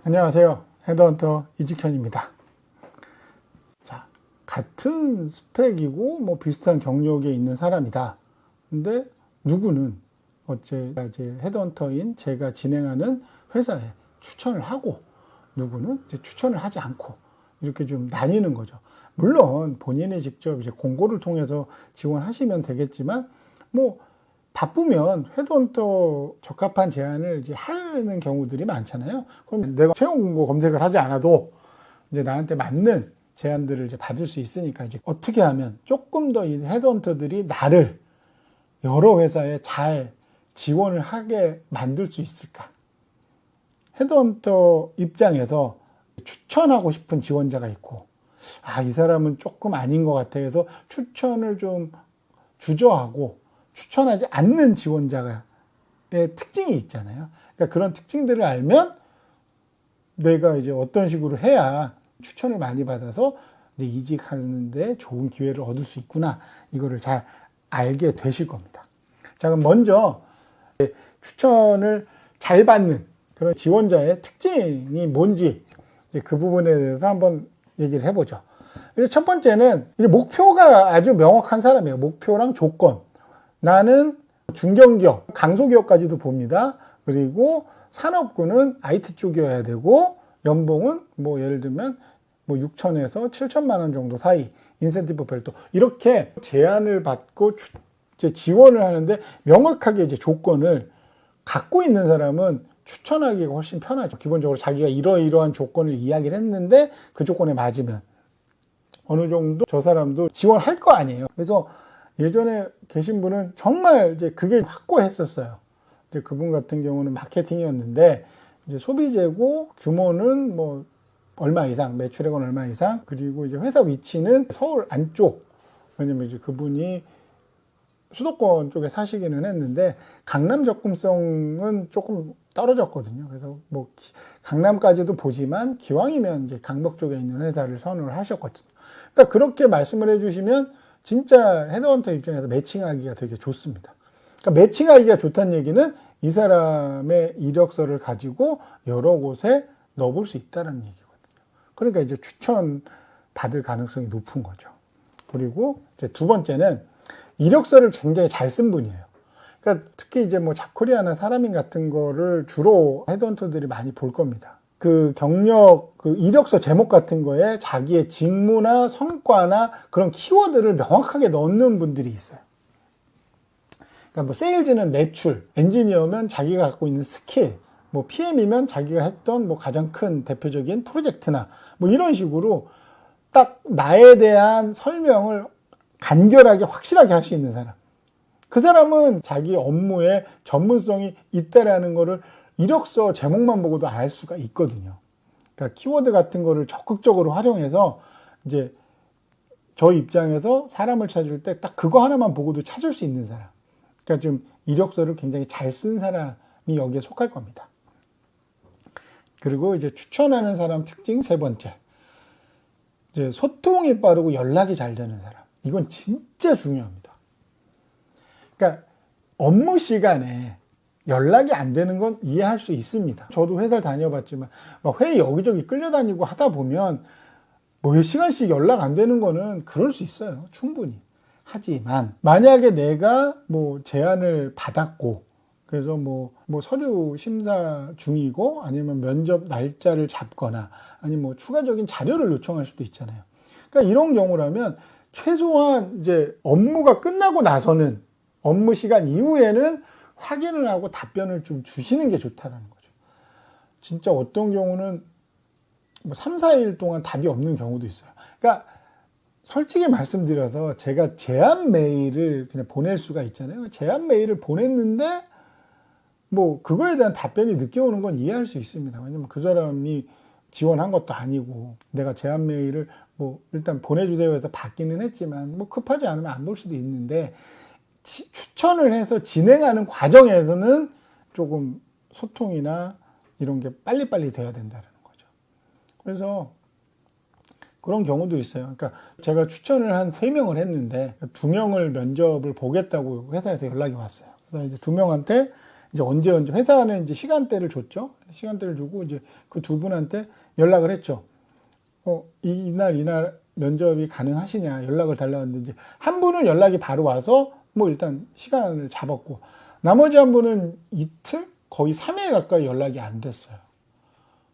안녕하세요. 헤드헌터 이직현입니다. 자, 같은 스펙이고 뭐 비슷한 경력에 있는 사람이다. 근데 누구는 이제 헤드헌터인 제가 진행하는 회사에 추천을 하고 누구는 이제 추천을 하지 않고 이렇게 좀 나뉘는 거죠. 물론 본인이 직접 이제 공고를 통해서 지원하시면 되겠지만 뭐 바쁘면 헤드헌터 적합한 제안을 이제 하는 경우들이 많잖아요. 그럼 내가 채용 공고 검색을 하지 않아도 이제 나한테 맞는 제안들을 이제 받을 수 있으니까 이제 어떻게 하면 조금 더 이 헤드헌터들이 나를 여러 회사에 잘 지원을 하게 만들 수 있을까? 헤드헌터 입장에서 추천하고 싶은 지원자가 있고, 이 사람은 조금 아닌 것 같아 해서 추천을 좀 주저하고 추천하지 않는 지원자의 특징이 있잖아요. 그러니까 그런 특징들을 알면 내가 이제 어떤 식으로 해야 추천을 많이 받아서 이제 이직하는데 좋은 기회를 얻을 수 있구나. 이거를 잘 알게 되실 겁니다. 자, 그럼 먼저 추천을 잘 받는 그런 지원자의 특징이 뭔지 그 부분에 대해서 한번 얘기를 해보죠. 첫 번째는 이제 목표가 아주 명확한 사람이에요. 목표랑 조건. 나는 중견기업, 강소기업까지도 봅니다. 그리고 산업군은 IT 쪽이어야 되고 연봉은 뭐 예를 들면 뭐 6천에서 7천만 원 정도 사이, 인센티브 별도 이렇게 제안을 받고 이제 지원을 하는데 명확하게 이제 조건을 갖고 있는 사람은 추천하기가 훨씬 편하죠. 기본적으로 자기가 이러이러한 조건을 이야기를 했는데 그 조건에 맞으면 어느 정도 저 사람도 지원할 거 아니에요. 그래서 예전에 계신 분은 정말 이제 그게 확고했었어요. 이제 그분 같은 경우는 마케팅이었는데 이제 소비재고 규모는 뭐 얼마 이상, 매출액은 얼마 이상, 그리고 이제 회사 위치는 서울 안쪽. 왜냐면 이제 그분이 수도권 쪽에 사시기는 했는데 강남 접근성은 조금 떨어졌거든요. 그래서 뭐 강남까지도 보지만 기왕이면 이제 강북 쪽에 있는 회사를 선호를 하셨거든요. 그러니까 그렇게 말씀을 해주시면 진짜 헤드헌터 입장에서 매칭하기가 되게 좋습니다. 그러니까 매칭하기가 좋다는 얘기는 이 사람의 이력서를 가지고 여러 곳에 넣어볼 수 있다는 얘기거든요. 그러니까 이제 추천 받을 가능성이 높은 거죠. 그리고 이제 두 번째는 이력서를 굉장히 잘 쓴 분이에요. 그러니까 특히 이제 뭐 잡코리아나 사람인 같은 거를 주로 헤드헌터들이 많이 볼 겁니다. 그 경력, 그 이력서 제목 같은 거에 자기의 직무나 성과나 그런 키워드를 명확하게 넣는 분들이 있어요. 그러니까 뭐 세일즈는 매출, 엔지니어면 자기가 갖고 있는 스킬, 뭐 PM이면 자기가 했던 뭐 가장 큰 대표적인 프로젝트나 뭐 이런 식으로 딱 나에 대한 설명을 간결하게 확실하게 할 수 있는 사람. 그 사람은 자기 업무에 전문성이 있다라는 거를 이력서 제목만 보고도 알 수가 있거든요. 그러니까 키워드 같은 거를 적극적으로 활용해서 이제 저 입장에서 사람을 찾을 때 딱 그거 하나만 보고도 찾을 수 있는 사람. 그러니까 좀 이력서를 굉장히 잘 쓴 사람이 여기에 속할 겁니다. 그리고 이제 추천하는 사람 특징 세 번째. 이제 소통이 빠르고 연락이 잘 되는 사람. 이건 진짜 중요합니다. 그러니까 업무 시간에 연락이 안 되는 건 이해할 수 있습니다. 저도 회사를 다녀봤지만 막 회의 여기저기 끌려다니고 하다 보면 뭐 몇 시간씩 연락 안 되는 거는 그럴 수 있어요. 충분히. 하지만 만약에 내가 뭐 제안을 받았고 그래서 뭐 서류 심사 중이고 아니면 면접 날짜를 잡거나 아니면 뭐 추가적인 자료를 요청할 수도 있잖아요. 그러니까 이런 경우라면 최소한 이제 업무가 끝나고 나서는 업무 시간 이후에는 확인을 하고 답변을 좀 주시는 게 좋다라는 거죠. 진짜 어떤 경우는 뭐 3, 4일 동안 답이 없는 경우도 있어요. 그러니까 솔직히 말씀드려서 제가 제안 메일을 그냥 보낼 수가 있잖아요. 제안 메일을 보냈는데 뭐 그거에 대한 답변이 늦게 오는 건 이해할 수 있습니다. 왜냐면 그 사람이 지원한 것도 아니고 내가 제안 메일을 뭐 일단 보내주세요 해서 받기는 했지만 뭐 급하지 않으면 안 볼 수도 있는데 추천을 해서 진행하는 과정에서는 조금 소통이나 이런 게 빨리빨리 돼야 된다는 거죠. 그래서 그런 경우도 있어요. 그러니까 제가 추천을 한 3명을 했는데 2명을 면접을 보겠다고 회사에서 연락이 왔어요. 그래서 이제 2명한테 이제 언제 회사는 이제 시간대를 줬죠. 시간대를 주고 이제 그 두 분한테 연락을 했죠. 이날 면접이 가능하시냐 연락을 달라고 했는데 한 분은 연락이 바로 와서 뭐 일단 시간을 잡았고 나머지 한 분은 이틀 거의 3일 가까이 연락이 안 됐어요.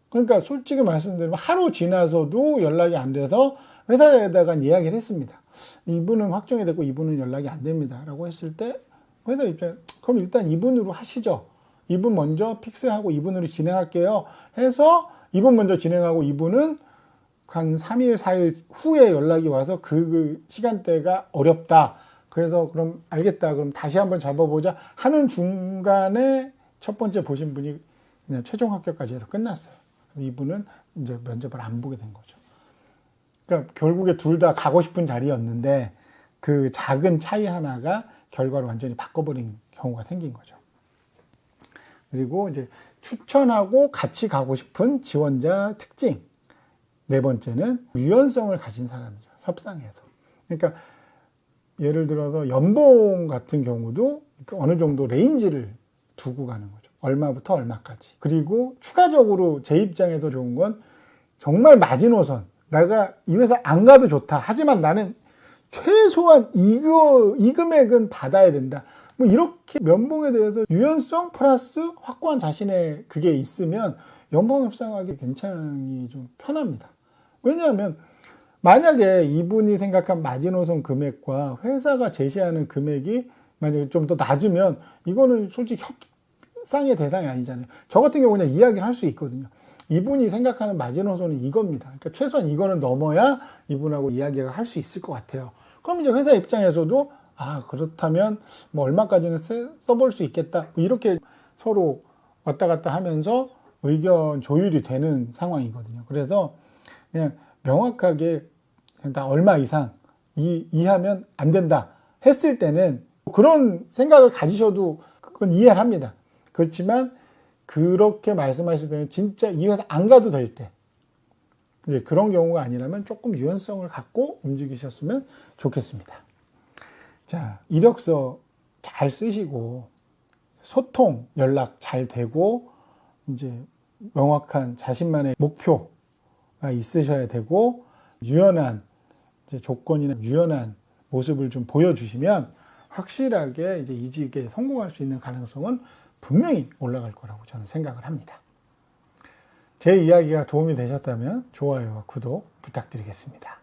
그러니까 솔직히 말씀드리면 하루 지나서도 연락이 안 돼서 회사에다가 이야기를 했습니다. 이분은 확정이 됐고 이분은 연락이 안 됩니다. 라고 했을 때 회사 입장에 그럼 일단 이분으로 하시죠. 이분 먼저 픽스하고 이분으로 진행할게요. 해서 이분 먼저 진행하고 이분은 한 3일, 4일 후에 연락이 와서 그 시간대가 어렵다. 그래서 그럼 알겠다. 그럼 다시 한번 잡아보자 하는 중간에 첫 번째 보신 분이 그냥 최종 합격까지 해서 끝났어요. 이분은 이제 면접을 안 보게 된 거죠. 그러니까 결국에 둘 다 가고 싶은 자리였는데 그 작은 차이 하나가 결과를 완전히 바꿔버린 경우가 생긴 거죠. 그리고 이제 추천하고 같이 가고 싶은 지원자 특징. 네 번째는 유연성을 가진 사람이죠. 협상에서. 그러니까 예를 들어서 연봉 같은 경우도 어느 정도 레인지를 두고 가는 거죠. 얼마부터 얼마까지. 그리고 추가적으로 제 입장에서 좋은 건 정말 마지노선. 내가 이 회사 안 가도 좋다. 하지만 나는 최소한 이 금액은 받아야 된다. 뭐 이렇게 면봉에 대해서 유연성 플러스 확고한 자신의 그게 있으면 연봉 협상하기 굉장히 좀 편합니다. 왜냐하면 만약에 이분이 생각한 마지노선 금액과 회사가 제시하는 금액이 만약에 좀 더 낮으면 이거는 솔직히 협상의 대상이 아니잖아요. 저 같은 경우 그냥 이야기를 할 수 있거든요. 이분이 생각하는 마지노선은 이겁니다. 그러니까 최소한 이거는 넘어야 이분하고 이야기를 할 수 있을 것 같아요. 그럼 이제 회사 입장에서도 그렇다면 뭐 얼마까지는 써볼 수 있겠다. 이렇게 서로 왔다 갔다 하면서 의견 조율이 되는 상황이거든요. 그래서 그냥 명확하게 나 얼마 이상 이하면 안 된다 했을 때는 그런 생각을 가지셔도 그건 이해를 합니다. 그렇지만 그렇게 말씀하실 때는 진짜 이 회사 안 가도 될 때 그런 경우가 아니라면 조금 유연성을 갖고 움직이셨으면 좋겠습니다. 자, 이력서 잘 쓰시고 소통, 연락 잘 되고 이제 명확한 자신만의 목표가 있으셔야 되고 유연한 이제 조건이나 유연한 모습을 좀 보여주시면 확실하게 이제 이직에 성공할 수 있는 가능성은 분명히 올라갈 거라고 저는 생각을 합니다. 제 이야기가 도움이 되셨다면 좋아요와 구독 부탁드리겠습니다.